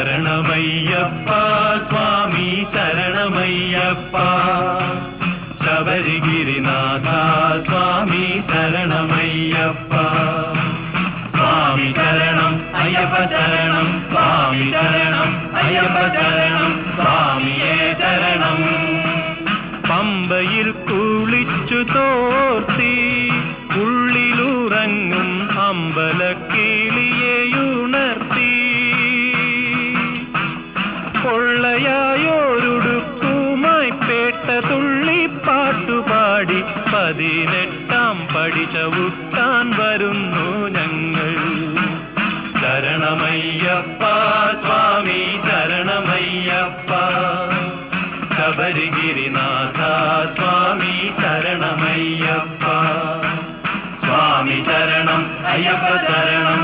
ശരണമയ്യപ്പ സ്വാമി ശരണമയ്യപ്പ ശബരിഗിരിനാഥ സ്വാമി ശരണമയ്യപ്പ സ്വാമി ശരണം അയ്യപ്പ ശരണം സ്വാമി ശരണം അയ്യപ്പ ശരണം സ്വാമിയേ ശരണം പമ്പയിൽ കുളിച്ചു തോർത്തി ഉള്ളിലുറങ്ങും അമ്പലക്കിളിയെയുണർത്തി പൊള്ളയായോരുടുക്കുമായി പേട്ട തുള്ളി പാട്ടുപാടി 18ാം പടി ചവിട്ടാൻ വരുന്നു ഞങ്ങൾ ശരണമയ്യപ്പ സ്വാമി ശരണമയ്യപ്പ ശബരിഗിരിനാഥ സ്വാമി ശരണമയ്യപ്പ സ്വാമി ശരണം അയ്യപ്പ ശരണം